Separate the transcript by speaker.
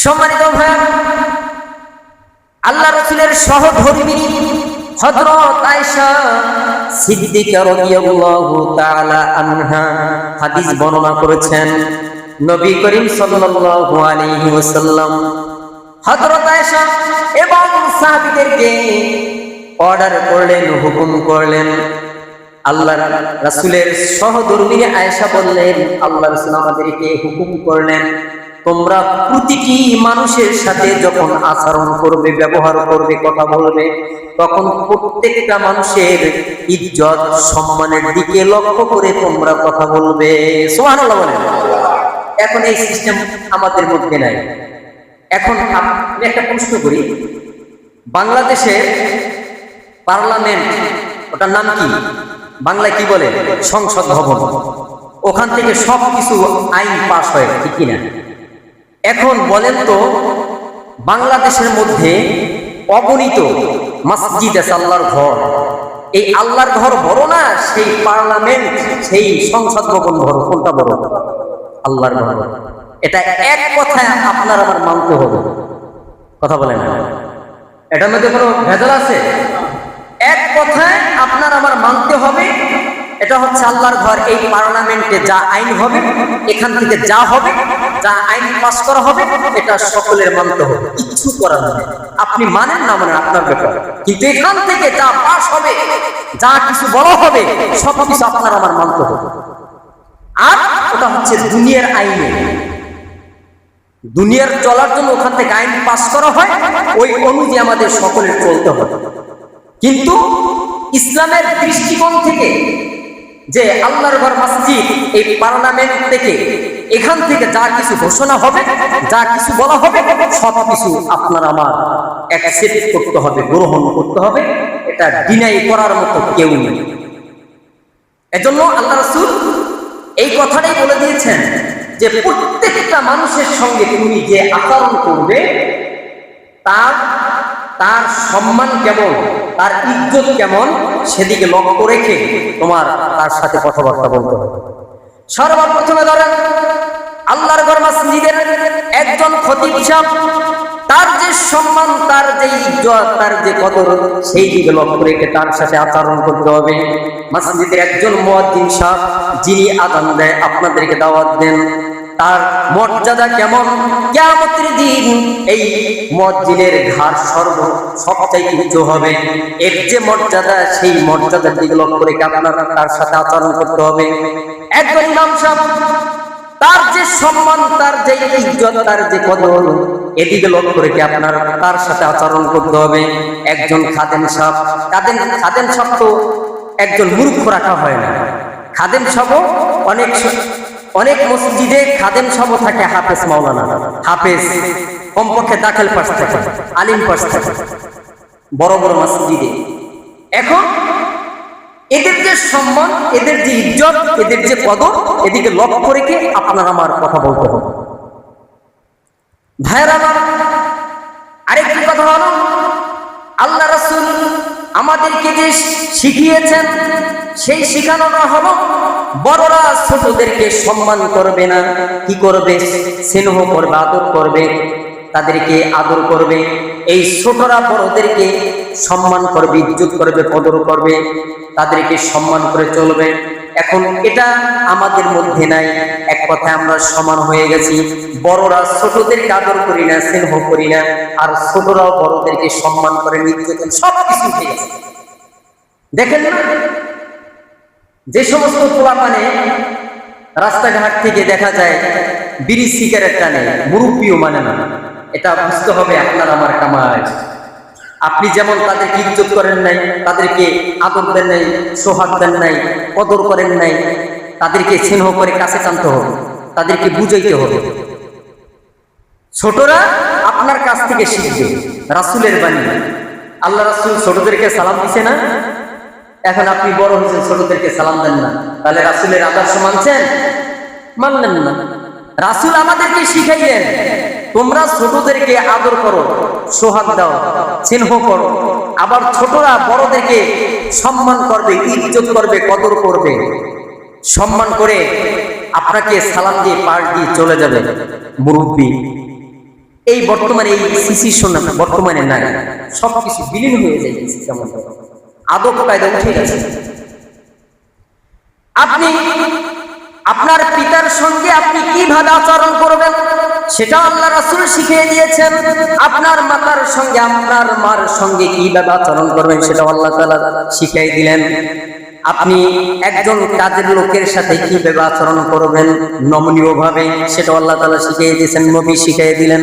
Speaker 1: সম্মানিত ভাই, আল্লাহ রাসূলের সহধর্মিণী হযরত আয়েশা সিদ্দিকা রাদিয়াল্লাহু তাআলা আনহা হাদিস বর্ণনা করেছেন। নবী করিম সাল্লাল্লাহু আলাইহি ওয়াসাল্লাম হযরত আয়েশা এবং সাহাবীদেরকে অর্ডার করলেন, হুকুম করলেন। আল্লাহ রাসূলের সহধর্মিণী আয়েশা বললেন, আল্লাহ রাসূল আমাদেরকে হুকুম করলেন, তোমরা প্রতিটি মানুষের সাথে যখন আচরণ করবে, ব্যবহার করবে, কথা বলবে, তখন প্রত্যেকটা মানুষের ইজ্জত সম্মানের দিকে লক্ষ্য করে তোমরা কথা বলবে। সুবহানাল্লাহ বলেন। এখন এই সিস্টেম আমাদের মধ্যে নাই। এখন আমি একটা প্রশ্ন করি, বাংলাদেশের পার্লামেন্ট, ওটার নাম কি? বাংলায় কি বলে? সংসদ ভবন। ওখান থেকে সবকিছু আইন পাস হয়, ঠিক কিনা? এখন বলেন তো, বাংলাদেশের মধ্যে অগণিত মসজিদ আছে, আল্লাহর ঘর। এই আল্লাহর ঘর বড় না, সেই পার্লামেন্ট, সেই সংসদ ভবন বড়? কোনটা বড়? আল্লাহর ঘর। এটা এক কথায় আপনার আমার মানতে হবে। কথা বলেন না, এটার মধ্যে কোনো ভেজাল আছে? এক কথায় আপনার আমার মানতে হবে, এটা হচ্ছে আল্লাহর ঘর। এই পার্লামেন্টে যা আইন হবে, এখান থেকে যা হবে, যা আইন পাস করা হবে, এটা সকলের মানতে হবে, কিচ্ছু করার নেই। আপনি মানেন না মানেন আপনার ব্যাপার, কিন্তু এখান থেকে যা পাস হবে, যা কিছু বলা হবে, সবকিছু আপনার আমার মানতে হবে। আর ওটা হচ্ছে দুনিয়ার আইনে, দুনিয়ার চলার জন্য ওখান থেকে আইন পাস করা হয়, ওই অনুযায়ী আমাদের সকলের চলতে হবে। কিন্তু ইসলামের দৃষ্টিকোণ থেকে যে আল্লাহর ঘর মসজিদ, এই পার্লামেন্ট থেকে, এখান থেকে যা কিছু ঘোষণা হবে, যা কিছু বলা হবে, সব কিছু আপনার আমার অ্যাকসেপ্ট করতে হবে, গ্রহণ করতে হবে। এটা ডিনাই করার মতো কেউ নেই। এজন্য আল্লাহ রাসূল এই কথাটাই বলে দিয়েছেন যে প্রত্যেকটা মানুষের সঙ্গে তুমি যে আচরণ করবে, তার সম্মান কেমন, তার ইজ্জত কেমন, সেদিকে লক্ষ্য রেখে তোমার তার সাথে কথাবার্তা বলতে হবে। সর্বপ্রথমে ধরেন আল্লাহর ঘর মসজিদের একজন খতিব সাহেব, তার যে সম্মান, তার যে ইজ্জত, তার যে কদর, সেই দিকে লক্ষ্য রেখে তার সাথে আচরণ করতে হবে। মসজিদের একজন মুয়াজ্জিন সাহেব, যিনি আযান দেয়, আপনাদেরকে দাওয়াত দেন, তার মর্যাদা কেমন? কিয়ামতের দিন এই মুয়াজ্জিনের ঘাড় সবচাইতে উঁচু হবে। এর যে মর্যাদা, সেই মর্যাদার দিকে লক্ষ্য রেখে আপনার তার সাথে আচরণ করতে হবে। একজন ইমাম সাহেব, তার যে সম্মান, তার যে ইজ্জত, তার যে কদর, এদিকে লক্ষ্য রেখে আপনার তার সাথে আচরণ করতে হবে। একজন খাদেম সাহেব, খাদেম সাহেব তো একজন মূর্খ রাখা হয় না। খাদেম সাহেব অনেক মসজিদে খাদেম সাহেব থাকে হাফেজ মাওলানা, হাফেজ কমপক্ষে দাখিল পাস থাকে, আলিম পাস থাকে বড় বড় মসজিদে। এখন এদের যে সম্মান, এদের যে ইজ্জত, এদের যে কদর, এদিকে লক্ষ্য রেখে আপনার আমার কথা বলতে হবে। ভাইরা আমার, আরেকটি কথা হলো, আল্লাহ রাসূল আমাদেরকে যে শিখিয়েছেন, সেই শিখানোটা হলো বড়রা ছোটদেরকে সম্মান করবে না, কি করবে? স্নেহ করবে, আদর করবে, তাদেরকে আদর করবে। এই ছোটরা বড়দেরকে সম্মান করবে, ইজ্জত করবে, কদর করবে, তাদেরকে সম্মান করে চলবে। এখন এটা আমাদের মধ্যে নাই। এক কথায় আমরা সমান হয়ে গেছি, বড়রা ছোটদেরকে আদর করি না, স্নেহ করি না, আর ছোটরাও বড়দেরকে সম্মান করে, ইজ্জত, সবকিছু হয়ে গেছে। দেখেন না, যে সমস্ত পোলাপানে রাস্তাঘাট থেকে দেখা যায় বিড়ি সিগারেট টানে, মুরব্বিও মানে না। এটা বুঝতে হবে আপনার আমার কামাজ। আপনি যেমন তাদেরকে ইজ্জত করেন নাই, তাদেরকে আদর দেন নাই, সোহাগ দেন নাই, কদর করেন নাই, তাদেরকে স্নেহ করে কাছে টানতে হবে, তাদেরকে বুঝাইতে হবে। ছোটরা আপনার কাছ থেকে শিখবে রাসূলের বাণী। আল্লাহ রাসূল ছোটদেরকে সালাম দিছে না? এখন আপনি বড় হয়েছেন, ছোটদেরকে সালাম দেন না, তাহলে রাসূলের আদর্শ মানছেন? মানলেন না। রাসূল আমাদেরকে শিখাইলেন, তোমরা ছোটদেরকে আদর করো, সোহাগ দাও, স্নেহ করো। আবার ছোটরা বড়দেরকে সম্মান করবে, ইজ্জত করবে, কদর করবে, সম্মান করে আপনাকে সালাম দিয়ে পাশ দিয়ে চলে যাবে মুরব্বি। এই বর্তমানে এই সিচুয়েশন বর্তমানে নাই, সবকিছু বিলীন হয়ে যাইতেছে, কেমন আদব কায়দা উঠে গেছে। আপনি আপনার পিতার সঙ্গে আপনি কিভাবে আচরণ করবেন সেটা আল্লাহ রাসূল শিখিয়ে দিয়েছেন। আপনার মাতার সঙ্গে আপনার মার সঙ্গে কিভাবে আচরণ করবেন সেটা আল্লাহ তাআলা শিখিয়ে দিলেন। আপনি একজন কাজের লোকের সাথে কিভাবে আচরণ করবেন নমনীয় ভাবে সেটা আল্লাহ তাআলা শিখিয়ে দিয়েছেন, নবী শিখিয়ে দিলেন।